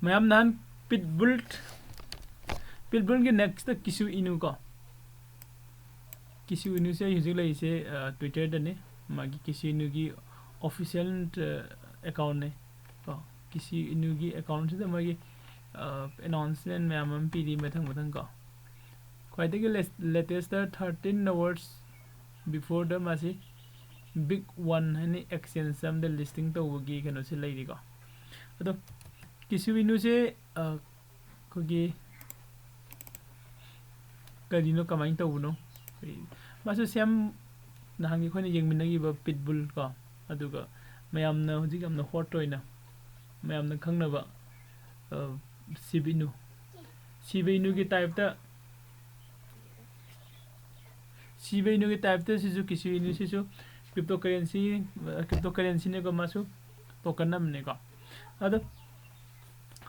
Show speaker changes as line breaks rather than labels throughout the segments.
ma'am नान pitbull की next किसु इनु को किसु इनु से यूजिंग लाई से ट्विटर दने मागी किसु इनु की ऑफिशियल अकाउंट ने को किसु इनु की अकाउंट से मागी अनाउंसमेंट मैम हम पीडी मथंग मथंग को ख्वाइदगी लेटेस्ट 13 आवर्स बिफोर द मासी बिग वन है एक्सचेंज सम द लिस्टिंग तौबगी कनो से लेरी को अदो किसु इनु से कोगी करिनो कमाइन तौबनो मासु सेम नहांगी खोने यंगमिनगी ब पिटबुल को अदुगा मयामना हुजिक हमना हॉट टॉयना मयामना खंगनबा सिबिनु की टाइप ता सिजु किसु इनु सिजु क्रिप्टो करेंसी ने को मासु टोकन नमने को अदो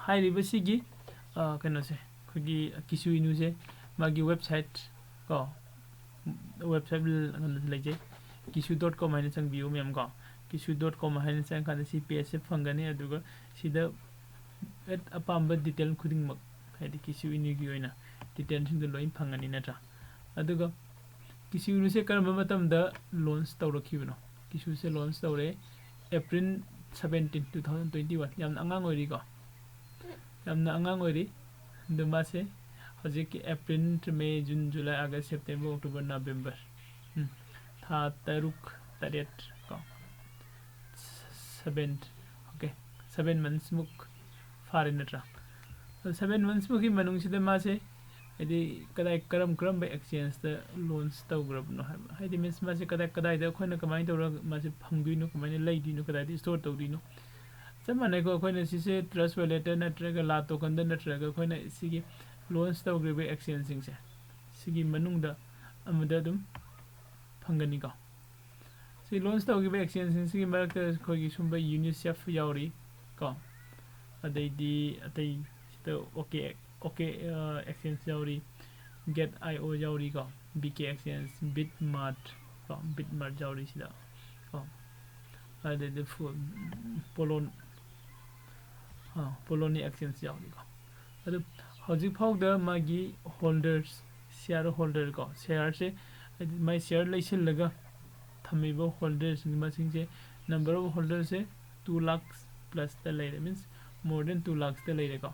हाइरिबा सिगी कनो से खोगी किसु इनु से मागी वेबसाइट को वेबसाइट लेजे kisu.com हाइने संग बियो मैम को kisu.com हाइने संग खाने सी पेज से फंगने अदुगा सिदा एट अपाम्ब डिटेल खुदिंग मक हाइदि किसु इनु की ओइना डिटेल सिंग द लोइन फंगनी नत्रा अदुगा किसु इनु से करम मतम द लॉन्च तौरखिबनो किसु से लॉन्च तौरे अप्रैल 17 2021 याम अंगांग ओइरी को याम अंगांग ओइरी दुमा से हजिक अप्रैल मई जून जुलाई अगस्त सितंबर अक्टूबर नवंबर था तरुक तरेट को 7 ओके 7 मंथ्स मुक फारे नत्रा 7 मंथ्स मुकी मनुंग सिदा मासे यदि कदाई करम बे एक्सचेंज द लॉन्च तौग्रबनो हाइदि मींस मासे कदाई द खोइना कमाइन तौरा मासे फंगदुइनो कमाइन लैदिनो कदाई स्टोर तौदिनो चमने को खोइना सिसे ट्रस्ट वैलेट नत्रगा ला टोकन द नत्रगा खोइना सिगी लॉन्च तौग्रबे एक्सचेंजिंग से सिगी मनुंग द अमदा दुम फंगनी का सि लॉन्च तौग्रबे एक्सचेंजिंग सिगी मरक खोगी सुंबा यूनिसेफ यावरी को अदैदी अतै सितो ओके एक्सचेंज यावरी गेट आईओ यावरी को बीके एक्सचेंज बिटमार्ट को बिटमार्ट यावरी सिदा को अदैदी पोलोनी एक्सचेंज यावरी को अदु हजिक फाउद मागी होल्डर्स शेयर होल्डर को शेयर से माई शेयर लैसिल लगा थमिबो होल्डर्स मसिंग से नंबर ऑफ होल्डर से 2 लाख प्लस द लेरे means more than 2 lakh the लेरे को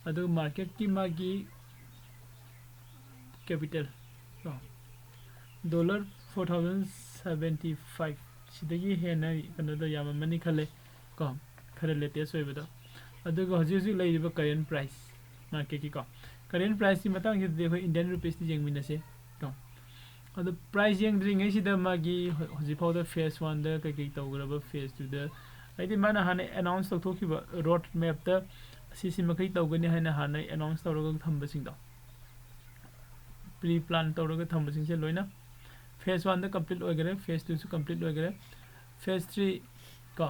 अदु मार्केट की मागी कैपिटल डॉलर 4075 सिदगी हेना कनो द याम मनी खले को खरे लेटेस्ट होइबदो अदु हजिक लैरिबो करेंट प्राइस मार्केट की को करेंट प्राइस की मतंग से देखो इंडियन रुपीस ती जेंगमिनसे तो अदु प्राइस जेंगद्रिंग सिदा मागी हजिफाउ द फेस 1 द कई तौग्रब फेस 2 द आइदि माना हाने अनाउंस तौथोखिबा रोड मैप द सिसि मखै तौगनि हाने हाने अनाउंस तौरग थंबसिंग द प्री प्लान तौरग थंबसिंग से लोइना फेस 1 द कंप्लीट होगरे फेस 2 से कंप्लीट होगरे फेस 3 का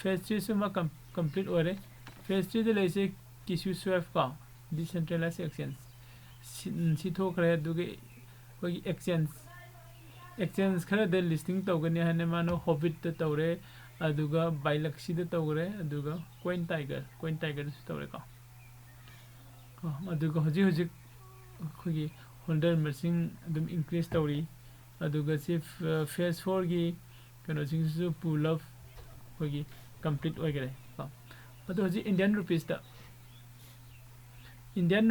फेस 3 से कंप्लीट होरे फेस 3 द लेसे किसु स्वेफ का डिसेंट्रलाइज एक्सचेंज सिथो खरे दुगे कोई एक्सचेंज खरे दे लिस्टिंग तौगनि हाने मानो हॉबिट द तौरे अदुगा बाइलक्सी द तौरे अदुगा कोइन टाइगर से तौरे का अदुगा हजि खोगी होल्डर मसिंग अदुम इंक्रीज तौरी अदुगा से फेस 4 की कनो सिंग सु पुल अप खोगी कंप्लीट होगरे का अदु हजि इंडियन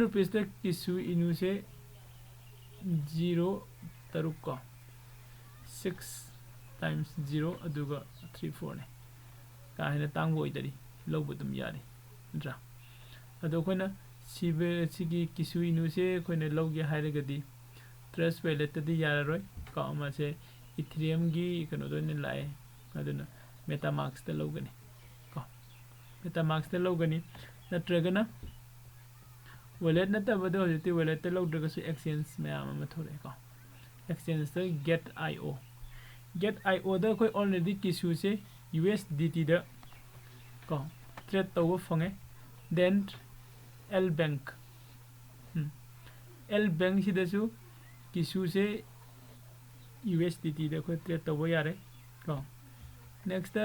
रुपीस द किसु इनु से 0 तरुक का 6 times 0 अदुगा 34 ने का हेना तांग बोइदरी लोग तुम यारे ड्रा अदो कोइना सिबे सिगी किसु इनु से कोइना लोगे हाइरगदी ट्रस्ट वैलेट दी याररोय का मा से इथेरियम गी कनो दो ने लाए अदुना मेटामास्क द लोगनी का मेटामास्क द लोगनी नत्रगना वैलेट नतबदो हजति वैलेट लोगद्रग से एक्सचेंज मैम म थोरे का एक्सचेंज द गेट आईओ द कोई ऑलरेडी किसु से USDT द को ट्रेड तव फंगे देन एल बैंक सिदसु किसु से USDT द कोई ट्रेड तव यारे को नेक्स्ट द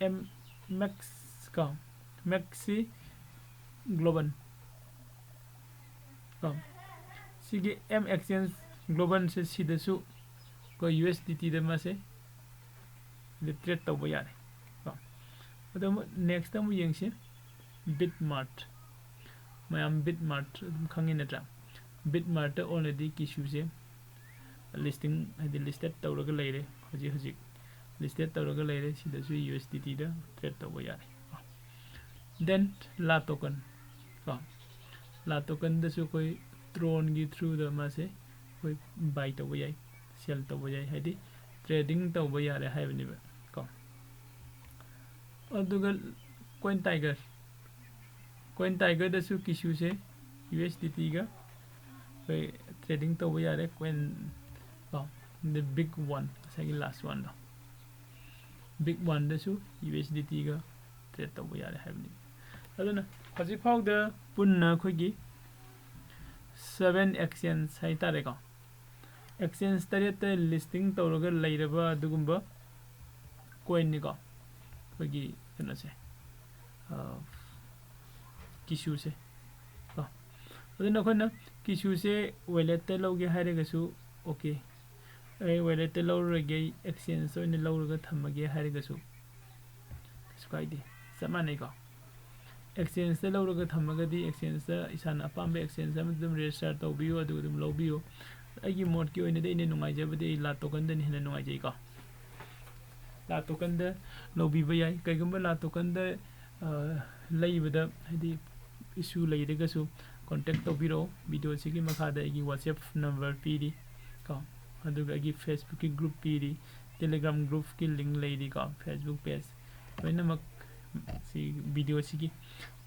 MX का मैक्सी ग्लोबल को सिगे एम एक्सचेंज ग्लोबल से सिदसु को USDT द मासे ट्रेड तब यारे को अदम नेक्स्ट टाइम यंगसे बिटमार्ट मैम बिटमार्ट खंगे नत्रा बिटमार्ट ऑलरेडी किशु से लिस्टिंग है लिस्टेड तौरग लेरे हजिक हजिक लिस्टेड तौरग लेरे सिदसु USDT द ट्रेड तब यारे देन ला टोकन को ला टोकन दसु कोई ट्रोन की थ्रू द मासे कोई बाय तब याई सेल तब याई है ट्रेडिंग तब यारे है बनिबा को अदुगा कोइन टाइगर दसु किशु से USDT का कोई ट्रेडिंग तब यारे कोइन को the big one second last one big one दसु USDT का ट्रेड तब यारे है बनिबा अदुना हजि फाउ द पुन्ना खोगी 7 एक्सचेंज है तारे को एक्सचेंज तरेत लिस्टिंग तौरग लेरबा अदुगुंबा कोइन नि को खोगी कनो से किशु से को अदुना खोना किशु से वॉलेट ते लोगे हारेगसु ओके ए वॉलेट ते लोरगे एक्सचेंज ओइन लोरग थमगे हारेगसु स्काइदे समाने को एक्सचेंज से लौरग थमगदी एक्सचेंज इसान अपाम एक्सचेंज रजिस्टर तौबियो अदुम लौबियो अगी मोड की ओइने दे नुंगाइजबदे ला टोकन दे हेन नुंगाइजै को ला टोकन दे लौबिबा याई कइगुंबा ला टोकन दे लैबदा हदि इशू लैरगसु कांटेक्ट तौबिरो वीडियो सिगी मखादा अगी WhatsApp नंबर पीरी को अदुगा अगी Facebook की ग्रुप पीरी Telegram ग्रुप की लिंक लैरी को Facebook पेज वैनमक सी वीडियो सिगी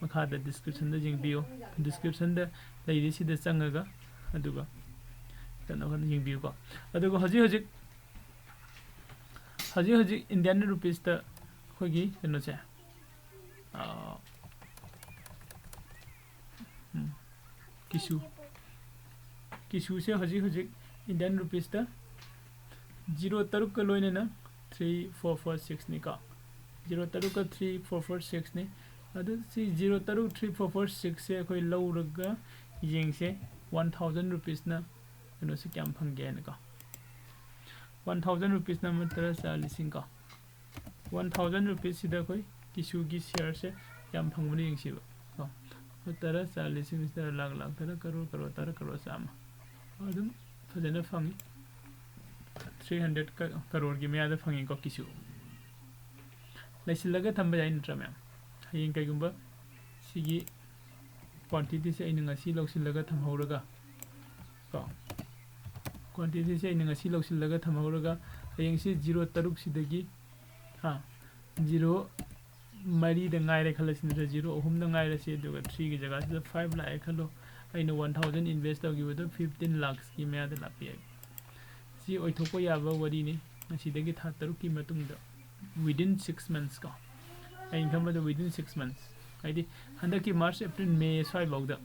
मखादा डिस्क्रिप्शन द जिंगबियो डिस्क्रिप्शन द लैरी सिदा चंगगा अदुगा कनो कनो जिंगबियो को अदुगा हजि इंडियन रुपीस द खोगी कनो से किशु से हजि इंडियन रुपीस द 0 तरुक का लोइने ना 3446 नि का 0 तरुक का 3446 ने अदु सी 0 तरुक 3446 से कोई लौरगा येंग से 1000 रुपीस ना कनो से क्या फंगे न का 1000 रुपीस ना मतलब 40 का 1000 रुपीस सीधा कोई किशु की शेयर से क्या फंगने येंग से तो तरह 40 से लाख तरह करोड़ तरह करोड़ साम अदुम फजन फंगी 300 करोड़ की मैं फंगी को किशु लैसिलगा थंबा जाय नत्रा मैम हयें कइगुंबा सिगी क्वांटिटी से अइना ngasi लौसिलगा थमहौरगा को क्वांटिटी से अइना ngasi लौसिलगा थमहौरगा हयें से 0 तरुक सिदगी हां 0 मरी द गायरे खलसिन 0 अहुम द गायरे से दुगा 3 की जगह से 5 लाख खलो अइना 1000 इन्वेस्ट तौगिबो 15 लाख की मैं आदा लापि सी ओइथोको याबा वरी ने ngasi था तरुक की मतुंग द within 6 months का इनकम द within 6 months हाइदि हंदा की मार्च अप्रैल मे स्वाइ बाउदा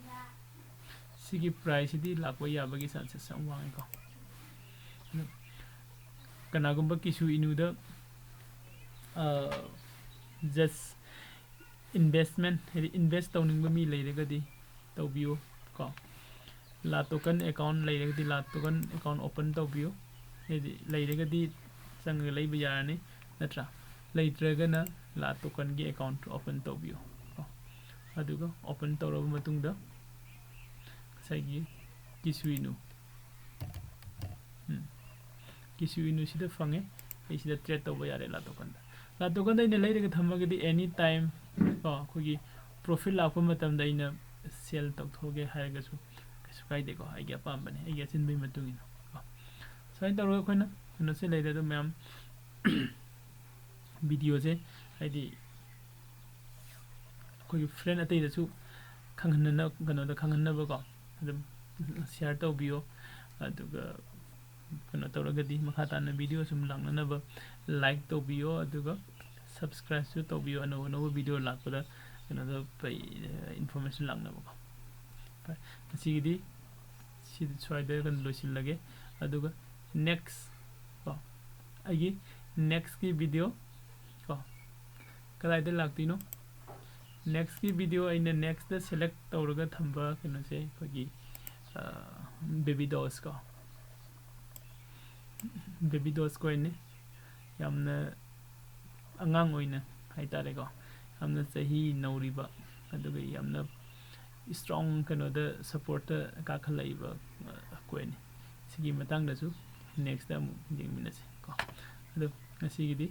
सिगी प्राइस दि लाको याबगी चांसेस वांग को कनागुंबा किसु इनु द जस्ट इन्वेस्टमेंट हाइदि इन्वेस्ट तौनिंग मी लेरगदी तौबियो को ला टोकन अकाउंट लेरगदी ला टोकन अकाउंट ओपन तौबियो हाइदि लेरगदी संग लेबा यारने नत्रा लेट्रगना ला टोकन की अकाउंट ओपन तौबियो अदुगा ओपन तौरब मतुंगदा साइगी किसुइनु सिदा फंगे इसिदा ट्रेड तौबा यारे ला टोकन दा इन लेरग थमगदी एनी टाइम को खोगी प्रॉफिट लापा मतम दा इन सेल तौथोगे हायगसु कसु काइदे को आइगे पाम बने आइगे सिनबे मतुंगिन साइन तौरग खोना नसे लेदे तो मैम वीडियो से हाइदी कोई फ्रेंड अतई दसु खंगहनना कनो खंगहनबको अदम शेयर तौबियो अदुगा कनो तौरगदी मखा ताना वीडियो सुम लांगनब लाइक तौबियो अदुगा सब्सक्राइब सु तौबियो अनो वीडियो लापदा कनो द पै इन्फॉर्मेशन लांगनबको सिगिदी सिद स्वाइदे कन लोसिल लगे अदुगा नेक्स्ट को आइगे नेक्स्ट की वीडियो को कलाइदे लागतिनो नेक्स्ट की वीडियो अइना नेक्स्ट सेलेक्ट तौरगा थंबा कनोसे अखोगी बेबी डॉस को इने यामना अंगांग ओइना हाइतारेको यामना सही नौरिबा अदुगा यामना स्ट्रॉंग कनोदा सपोर्ट का खलाइबा कोइने सिगी मतंगदसु नेक्स्ट दा जेंगमिनसे को अदु ngasiगidi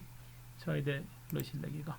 स्वाइदे लोइसिलगे को